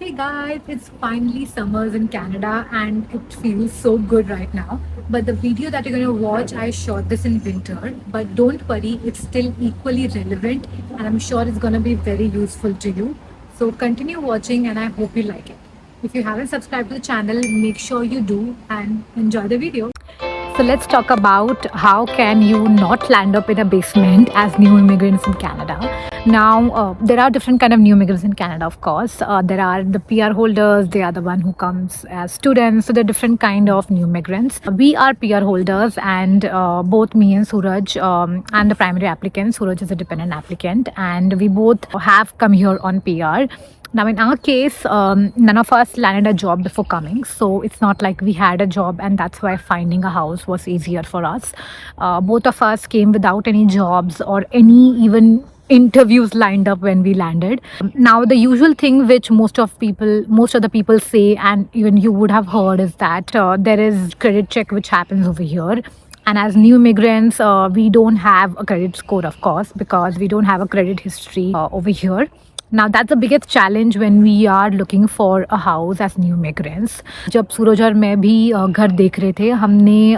Hey guys, it's finally summers in Canada and it feels so good right now. But the video that you're going to watch, I shot this in winter. But don't worry, it's still equally relevant and I'm sure it's going to be very useful to you. So continue watching and I hope you like it. If you haven't subscribed to the channel, make sure you do and enjoy the video. So let's talk about how can you not land up in a basement as new immigrants in Canada. Now, there are different kind of new immigrants in Canada, of course. There are the PR holders, they are the one who comes as students. So there are different kind of new immigrants. We are PR holders and both me and Suraj and the primary applicant. Suraj is a dependent applicant and we both have come here on PR. Now, in our case, none of us landed a job before coming. So it's not like we had a job and that's why finding a house was easier for us. Both of us came without any jobs or any even interviews lined up when we landed. Now, the usual thing which most of the people say, and even you would have heard, is that there is credit check which happens over here. And as new immigrants, we don't have a credit score, of course, because we don't have a credit history over here. Now that's the biggest challenge when we are looking for a house as new immigrants. जब सूरज और मैं भी घर देख रहे थे, हमने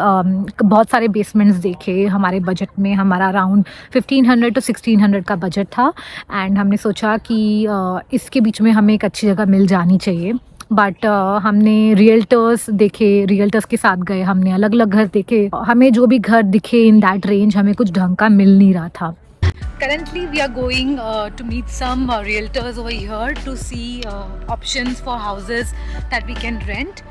बहुत सारे बेसमेंट्स देखे. हमारे बजट में हमारा अराउंड 1500 to 1600 का बजट था एंड हमने सोचा कि इसके बीच में हमें एक अच्छी जगह मिल जानी चाहिए. बट हमने रियल्टर्स के साथ गए, हमने अलग अलग घर देखे. हमें जो भी घर दिखे इन दैट रेंज, हमें कुछ ढंग का मिल नहीं रहा था. Currently, we are going to meet some realtors over here to see options for houses that we can rent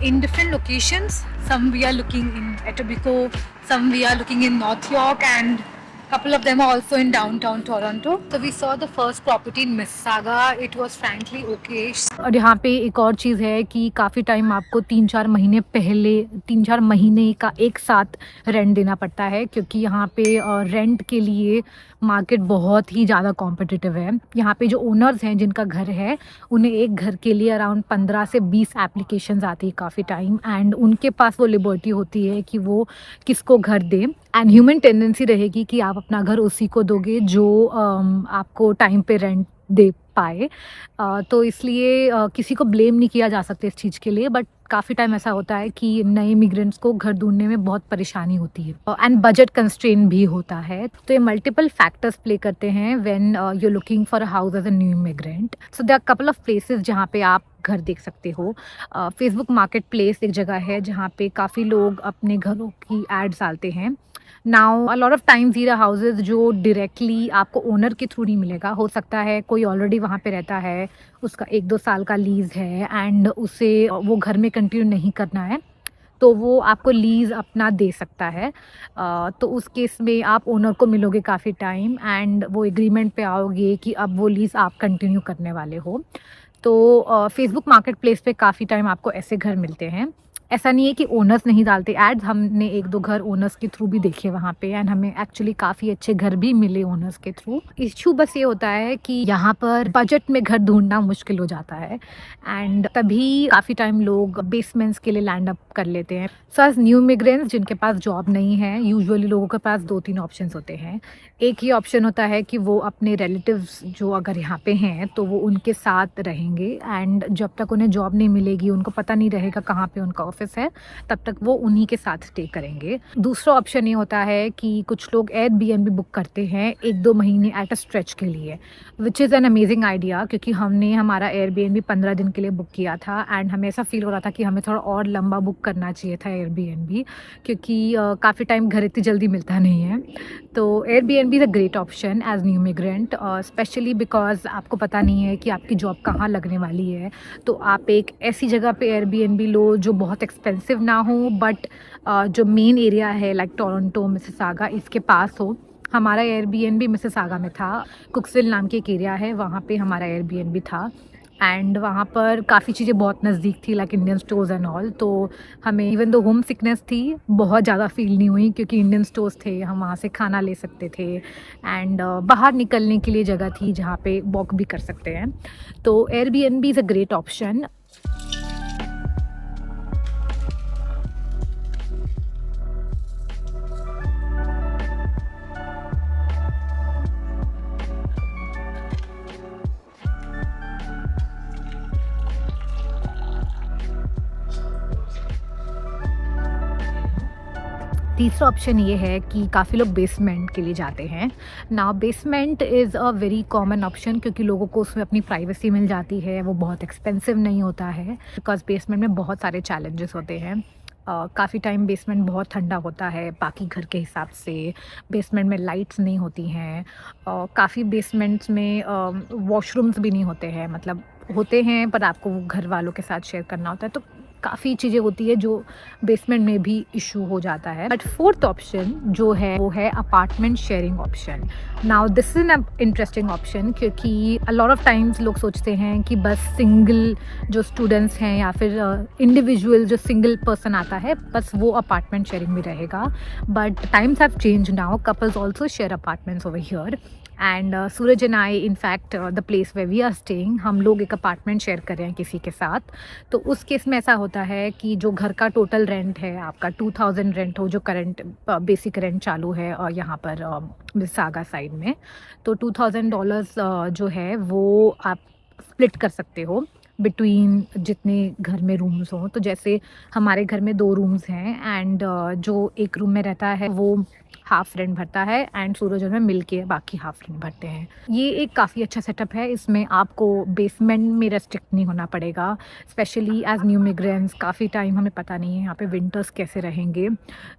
in different locations. Some we are looking in Etobicoke, some we are looking in North York, and couple of them are also in downtown Toronto. So we saw the first property in Mississauga. It was frankly okay. और यहाँ पे एक और चीज़ है कि काफ़ी time आपको 3-4 महीने का एक साथ रेंट देना पड़ता है, क्योंकि यहाँ पे रेंट के लिए मार्केट बहुत ही ज़्यादा कॉम्पिटिटिव है. यहाँ पे जो ओनर्स हैं जिनका घर है, उन्हें एक घर के लिए अराउंड 15 से 20 एप्लीकेशंस आती है काफ़ी टाइम, एंड उनके पास वो लिबर्टी होती है कि वो किसको घर दें. एंड ह्यूमन टेंडेंसी रहेगी कि आप अपना घर उसी को दोगे जो आपको टाइम पे रेंट दे पाए. तो इसलिए किसी को ब्लेम नहीं किया जा सकता इस चीज़ के लिए. बट काफ़ी टाइम ऐसा होता है कि नए इमिग्रेंट्स को घर ढूंढने में बहुत परेशानी होती है एंड बजट कंस्ट्रेन भी होता है. तो ये मल्टीपल फैक्टर्स प्ले करते हैं when you looking for a house as a new immigrant. So there are couple of places जहाँ पे आप घर देख सकते हो. फेसबुक मार्केट प्लेस एक जगह है जहाँ पे काफ़ी लोग अपने घरों की एड्स डालते हैं. Now a lot of times ये हाउसेज जो डायरेक्टली आपको ओनर के थ्रू नहीं मिलेगा. हो सकता है कोई ऑलरेडी वहाँ पे रहता है, उसका 1-2 साल का लीज़ है एंड उसे वो घर में कंटिन्यू नहीं करना है, तो वो आपको लीज़ अपना दे सकता है. तो उस केस में आप ओनर को मिलोगे काफ़ी टाइम एंड वो एग्रीमेंट पे आओगे कि अब वो लीज़ आप कंटिन्यू करने वाले हो. तो फेसबुक मार्केट प्लेस पे काफ़ी टाइम आपको ऐसे घर मिलते हैं. ऐसा नहीं है कि ओनर्स नहीं डालते एड्स. हमने 1-2 घर ओनर्स के थ्रू भी देखे वहाँ पे एंड हमें एक्चुअली काफ़ी अच्छे घर भी मिले ओनर्स के थ्रू. इशू बस ये होता है कि यहाँ पर बजट में घर ढूंढना मुश्किल हो जाता है एंड तभी काफ़ी टाइम लोग बेसमेंट्स के लिए लैंड अप कर लेते हैं. सो एज न्यू इमिग्रेंट्स जिनके पास जॉब नहीं है, यूजुअली लोगों के पास 2-3 ऑप्शंस होते हैं. एक ही ऑप्शन होता है कि वो अपने रिलेटिव्स जो अगर यहाँ पे हैं तो वो उनके साथ रहेंगे एंड जब तक उन्हें जॉब नहीं मिलेगी, उनको पता नहीं रहेगा कहाँ पे उनका ऑफिस है, तब तक वो उन्हीं के साथ स्टे करेंगे. दूसरा ऑप्शन ये होता है कि कुछ लोग एयरबीएनबी बुक करते हैं 1-2 महीने एट अ स्ट्रेच के लिए, which is an amazing idea. क्योंकि हमने हमारा एयरबीएनबी 15 दिन के लिए बुक किया था एंड हमें ऐसा फील हो रहा था कि हमें थोड़ा और लंबा बुक करना चाहिए था एयरबीएनबी, क्योंकि काफ़ी टाइम घर इतनी जल्दी मिलता नहीं है. तो Airbnb is a great option as new immigrant, specially because आपको पता नहीं है कि आपकी जॉब कहाँ लगने वाली है. तो आप एक ऐसी जगह पे एयरबीएनबी लो जो बहुत एक्सपेंसिव ना हो बट जो मेन एरिया है लाइक टोरंटो, मिसिसागा, इसके पास हो. हमारा एयरबीएनबी मिसिसागा में था. कुक्सविल नाम की एक एरिया है, वहाँ पे हमारा एयरबीएनबी था एंड वहाँ पर काफ़ी चीज़ें बहुत नज़दीक थी like Indian stores and all. तो हमें इवन दो होम सिकनेस थी बहुत ज़्यादा फील नहीं हुई, क्योंकि इंडियन स्टोर्स थे, हम वहाँ से खाना ले सकते थे एंड बाहर निकलने के लिए जगह थी जहाँ पे वॉक भी कर सकते हैं. तो Airbnb is a great option. तीसरा ऑप्शन ये है कि काफ़ी लोग बेसमेंट के लिए जाते हैं। Now basement is a very common option क्योंकि लोगों को उसमें अपनी प्राइवेसी मिल जाती है, वो बहुत एक्सपेंसिव नहीं होता है बिकॉज़ बेसमेंट में बहुत सारे चैलेंजेस होते हैं। काफ़ी टाइम बेसमेंट बहुत ठंडा होता है बाकी घर के हिसाब से, बेसमेंट में लाइट्स नहीं होती हैं, काफ़ी बेसमेंट्स में वॉशरूम्स भी नहीं होते हैं, मतलब होते हैं पर आपको वो घर वालों के साथ शेयर करना होता है, तो काफ़ी चीज़ें होती है जो बेसमेंट में भी इशू हो जाता है। बट फोर्थ ऑप्शन जो है वो है apartment sharing option. Now this is an interesting option क्योंकि अ लॉट ऑफ टाइम्स लोग सोचते हैं कि बस सिंगल जो स्टूडेंट्स हैं या फिर इंडिविजुअल जो सिंगल पर्सन आता है बस वो अपार्टमेंट शेयरिंग में रहेगा, but times have change now, couples also share apartments over here and Suraj and I in fact the place way we are staying, हम लोग एक अपार्टमेंट शेयर कर रहे हैं किसी के साथ। तो उस केस में ऐसा होता है कि जो घर का टोटल रेंट है आपका 2000 रेंट हो, जो करंट बेसिक रेंट चालू है और यहाँ पर मिसागा साइड में, तो $2000 जो है वो आप स्प्लिट कर सकते हो बिटवीन जितने घर में रूम्स हों। तो जैसे हमारे घर में 2 रूम्स हैं एंड जो एक रूम में रहता है वो हाफ रेंट भरता है एंड सूरज और मैं मिल के बाकी हाफ रेंट भरते हैं। ये एक काफ़ी अच्छा सेटअप है, इसमें आपको बेसमेंट में रेस्ट्रिक्ट नहीं होना पड़ेगा, स्पेशली एज न्यू मिग्रेंट्स। काफ़ी टाइम हमें पता नहीं है यहाँ पे विंटर्स कैसे रहेंगे।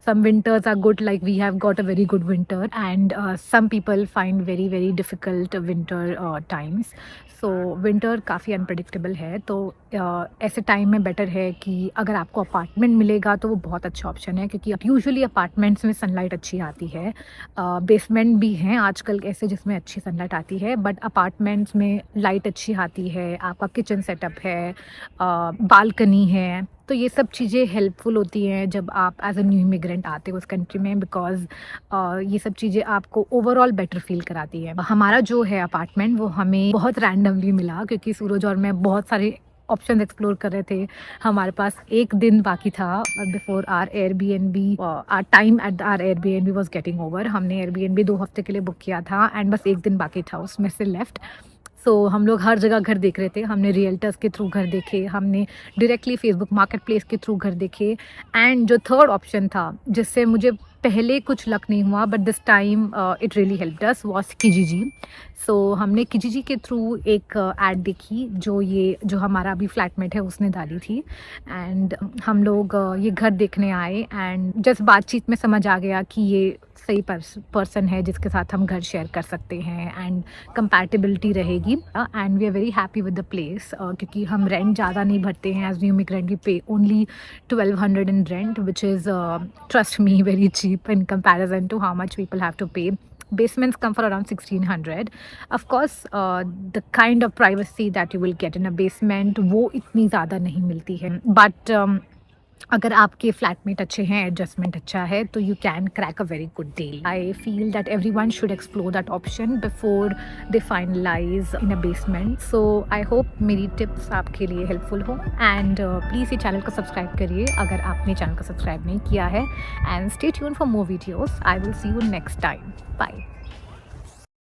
Some winters are good, like we have got a very good winter and some people find very very difficult winter times. So winter काफ़ी अनप्रडिक्टेबल है, तो ऐसे टाइम में बेटर है कि अगर आपको अपार्टमेंट मिलेगा तो वो बहुत अच्छा ऑप्शन है क्योंकि यूजुअली अपार्टमेंट्स में सनलाइट अच्छी आती है। बेसमेंट भी हैं आजकल ऐसे जिसमें अच्छी सनलाइट आती है, बट अपार्टमेंट्स में लाइट अच्छी आती है, आपका किचन सेटअप है, बालकनी है, तो ये सब चीज़ें हेल्पफुल होती हैं जब आप एज अ न्यू इमिग्रेंट आते हो उस कंट्री में, बिकॉज ये सब चीज़ें आपको ओवरऑल बेटर फील कराती है। हमारा जो है अपार्टमेंट वो हमें बहुत रैंडमली मिला क्योंकि सूरज और मैं बहुत सारे ऑप्शन एक्सप्लोर कर रहे थे। हमारे पास एक दिन बाकी था before our Airbnb, our time at our Airbnb was getting over. हमने एयरबीएनबी 2 हफ्ते के लिए बुक किया था एंड बस एक दिन बाकी था उसमें से लेफ्ट। सो हम लोग हर जगह घर देख रहे थे, हमने रियल्टर्स के थ्रू घर देखे, हमने डायरेक्टली फेसबुक मार्केट प्लेस के थ्रू घर देखे एंड जो थर्ड ऑप्शन था जिससे मुझे पहले कुछ लक नहीं हुआ but this time it really helped us was Kijiji. So हमने किजीजी के थ्रू एक ऐड देखी जो हमारा अभी फ्लैटमेट है उसने डाली थी एंड हम लोग ये घर देखने आए एंड जस्ट बातचीत में समझ आ गया कि ये सही पर्सन है जिसके साथ हम घर शेयर कर सकते हैं एंड कंपैटिबिलिटी रहेगी and we are very happy with the place क्योंकि हम रेंट ज़्यादा नहीं भरते हैं। As new immigrant we pay only 1200 in rent which is trust me very cheap in comparison to how much people have to pay. Basements come for around 1600. Of course, the kind of privacy that you will get in a basement वो इतनी ज़्यादा नहीं मिलती है, but अगर आपके flatmate अच्छे हैं, एडजस्टमेंट अच्छा है, तो you can crack a very good deal. I feel that everyone should explore that option before they finalise in a basement. So I hope मेरी टिप्स आपके लिए हेल्पफुल हो एंड प्लीज़ ये चैनल को सब्सक्राइब करिए अगर आपने चैनल को सब्सक्राइब नहीं किया है and stay tune for more videos. I will see you next time. Bye.